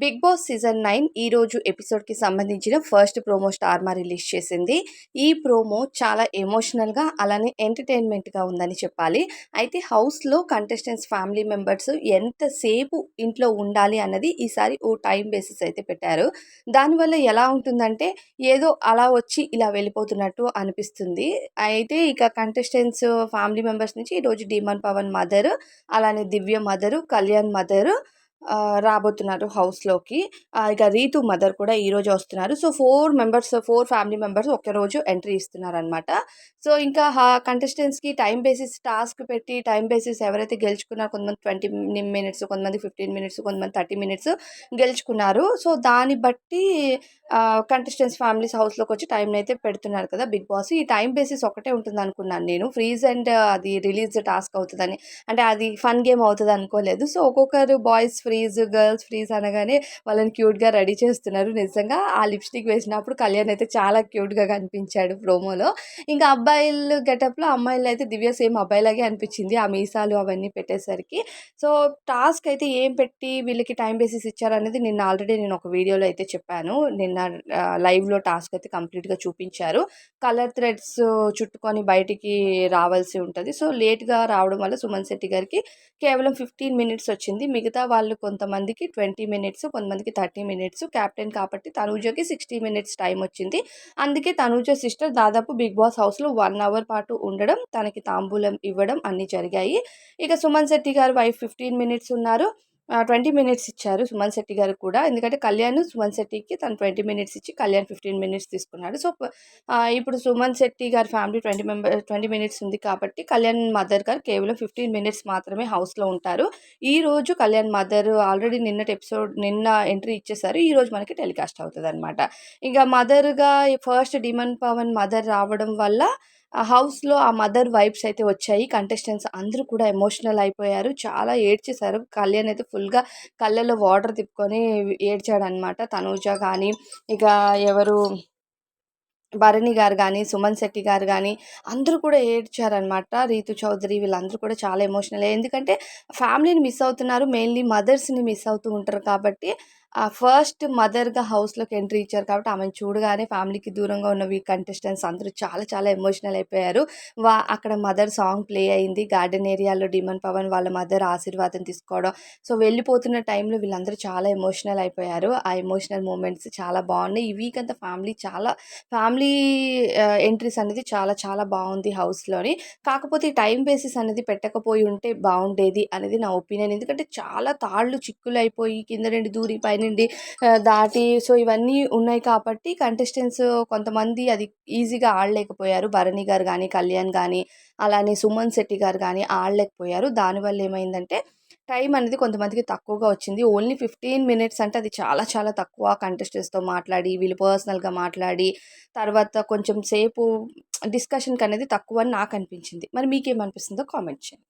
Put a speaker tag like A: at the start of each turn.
A: Big boss season 9 ఈరోజు ఎపిసోడ్‌కి సంబంధించిన first promo Star Maa release చేసింది. ఈ ప్రోమో చాలా ఎమోషనల్‌గా అలానే ఎంటర్‌టైన్‌మెంట్‌గా ఉందని చెప్పాలి. అయితే హౌస్‌లో కంటెస్టెంట్స్ ఫ్యామిలీ మెంబర్స్ ఎంతసేపు ఇంట్లో ఉండాలి అన్నది ఈసారి ఓ టైమ్ బేసిస్ అయితే పెట్టారు. దానివల్ల ఎలా ఉంటుందంటే ఏదో అలా వచ్చి ఇలా వెళ్ళిపోతున్నట్టు అనిపిస్తుంది. అయితే ఇక కంటెస్టెంట్స్ ఫ్యామిలీ మెంబర్స్ నుంచి ఈరోజు డీమన్ పవన్ మదర్, అలానే దివ్య మదరు, కళ్యాణ్ మదరు రాబోతున్నారు హౌస్‌లోకి. ఇక రీతు మదర్ కూడా ఈరోజే వస్తున్నారు. సో, 4 ఫ్యామిలీ మెంబర్స్ ఒకే రోజు ఎంట్రీ ఇస్తున్నారనమాట. సో, ఇంకా కంటెస్టెంట్స్‌కి టైమ్ బేసిస్ టాస్క్ పెట్టి టైమ్ బేసిస్ ఎవరైతే గెలుచుకున్నారో కొంతమంది 20 మినిట్స్, కొంతమంది 15 మినిట్స్, కొంతమంది 30 మినిట్స్ గెలుచుకున్నారు. సో, దాన్ని బట్టి కంటెస్టెంట్స్ ఫ్యామిలీస్ హౌస్‌లోకొచ్చి టైమ్‌నైతే పెడుతున్నారు కదా బిగ్ బాస్. ఈ టైమ్ బేసిస్ ఒకటే ఉంటుందనుకున్నాను నేను. ఫ్రీజ్ అండ్ అది రిలీజ్ టాస్క్ అవుతదని. అంటే అది ఫన్ గేమ్ అవుతదనుకోలేదు. సో, ఒక్కొక్కరు బాయ్స్ ఫ్రీజ్, గర్ల్స్ ఫ్రీజ్ అనగానే వాళ్ళని క్యూట్‌గా రెడీ చేస్తున్నారు. నిజంగా ఆ లిప్‌స్టిక్ వేసినప్పుడు కళ్యాణ్ అయితే చాలా క్యూట్‌గా కనిపించాడు ప్రోమోలో. ఇంకా అబ్బాయిలు గెటప్‌లో అమ్మాయిలైతే దివ్య సేమ్ అబ్బాయిలాగే అనిపించింది. ఆ మీసాలు అవన్నీ పెట్టేసరికి. సో, టాస్క్ అయితే ఏం పెట్టి వీళ్ళకి టైమ్ బేసిస్ ఇచ్చారనేది ఆల్రెడీ నేను ఒక వీడియోలో అయితే చెప్పాను. నిన్న లైవ్‌లో టాస్క్ అయితే కంప్లీట్‌గా చూపించారు. కలర్ థ్రెడ్స్ చుట్టుకొని బయటికి రావాల్సి ఉంటది. సో, లేట్‌గా రావడం వల్ల సుమన్ శెట్టి గారికి కేవలం 15 మినిట్స్ వచ్చింది. మిగతా వాళ్ళు కొంతమందికి 20 మినిట్స్, కొంతమందికి 30 మినిట్స్. కెప్టెన్ కాబట్టి తనూజకి 60 మినిట్స్ టైమ్ వచ్చింది. అందుకే తనూజ సిస్టర్ దాదాపు బిగ్ బాస్ హౌస్‌లో 1 అవర్ పాటు ఉండడం, తనకి తాంబూలం ఇవ్వడం అన్నీ జరిగాయి. ఇక సుమన్ శెట్టి గారి వైఫ్ 15 మినిట్స్ ఉన్నారు. 20 మినిట్స్ ఇచ్చారు సుమన్ శెట్టి గారికి కూడా. ఎందుకంటే కళ్యాణ్, సుమన్ శెట్టికి తను 20 మినిట్స్ ఇచ్చి కళ్యాణ్ 15 మినిట్స్ తీసుకున్నాడు. సో, ఇప్పుడు సుమన్ శెట్టి గారి ఫ్యామిలీ 20 మినిట్స్ ఉంది కాబట్టి కళ్యాణ్ మదర్ గారు కేవలం 15 మినిట్స్ మాత్రమే హౌస్‌లో ఉంటారు. ఈరోజు కళ్యాణ్ మదర్ ఆల్రెడీ నిన్న ఎంట్రీ ఇచ్చేసారు. ఈరోజు మనకి టెలికాస్ట్ అవుతదనమాట. ఇక మదర్‌గా ఫస్ట్ డీమన్ పవన్ మదర్ రావడం వల్ల హౌస్‌లో ఆ మదర్ వైబ్స్ అయితే వచ్చాయి. కంటెస్టెంట్స్ అందరూ కూడా ఎమోషనల్ అయిపోయారు. చాలా ఏడ్చేశారు. కళ్యాణ్ అయితే ఫుల్‌గా కళ్ళలో వాటర్ తిప్పుకొని ఏడ్చాడనమాట. తనూజ గానీ, ఇక ఎవరు భరణి గారు గానీ, సుమన్ శెట్టి గారు గానీ అందరూ కూడా ఏడ్చారనమాట. రీతు చౌదరి వీళ్ళందరూ కూడా చాలా ఎమోషనల్ ఎందుకంటే ఫ్యామిలీని మిస్ అవుతున్నారు. మెయిన్‌లీ మదర్స్‌ని మిస్ అవుతూ ఉంటారు కాబట్టి ఫస్ట్ మదర్‌గా హౌస్‌లోకి ఎంట్రీ ఇచ్చారు కాబట్టి ఆమెను చూడగానే ఫ్యామిలీకి దూరంగా ఉన్న కంటెస్టెంట్స్ అందరూ చాలా చాలా ఎమోషనల్ అయిపోయారు. అక్కడ మదర్ సాంగ్ ప్లే అయింది. గార్డెన్ ఏరియాలో డీమన్ పవన్ వాళ్ళ మదర్ ఆశీర్వాదం తీసుకోవడం. సో, వెళ్ళిపోతున్న టైంలో వీళ్ళందరూ చాలా ఎమోషనల్ అయిపోయారు. ఆ ఎమోషనల్ మూమెంట్స్ చాలా బాగున్నాయి. ఈ వీక్ అంతా ఫ్యామిలీ ఎంట్రీస్ అనేది చాలా చాలా బావుంది హౌస్‌లోని. కాకపోతే ఈ టైమ్ బేసిస్ అనేది పెట్టకపోయి ఉంటే బావుండేది అనేది నా ఒపీనియన్. ఎందుకంటే చాలా తాళ్ళు చిక్కులైపోయి కింద నుండి దూరి పైనుండి దాటి సో, ఇవన్నీ ఉన్నాయి కాబట్టి కంటెస్టెంట్స్ కొంతమంది అది ఈజీగా ఆడలేకపోయారు. భరణి గారు గానీ, కళ్యాణ్ గానీ, అలానే సుమన్ శెట్టి గారు గానీ ఆడలేకపోయారు. దానివల్ల ఏమైందంటే టైం అనేది కొంతమందికి తక్కువగా వచ్చింది. ఓన్లీ 15 మినిట్స్ అంటే అది చాలా చాలా తక్కువ. కంటెస్టెంట్స్‌తో మాట్లాడి, వీళ్ళు పర్సనల్‌గా మాట్లాడి, తర్వాత కొంచెం సేపు డిస్కషన్‌కనేది తక్కువని నాకనిపించింది. మరి మీకేమనిపిస్తుందో కామెంట్ చేయండి.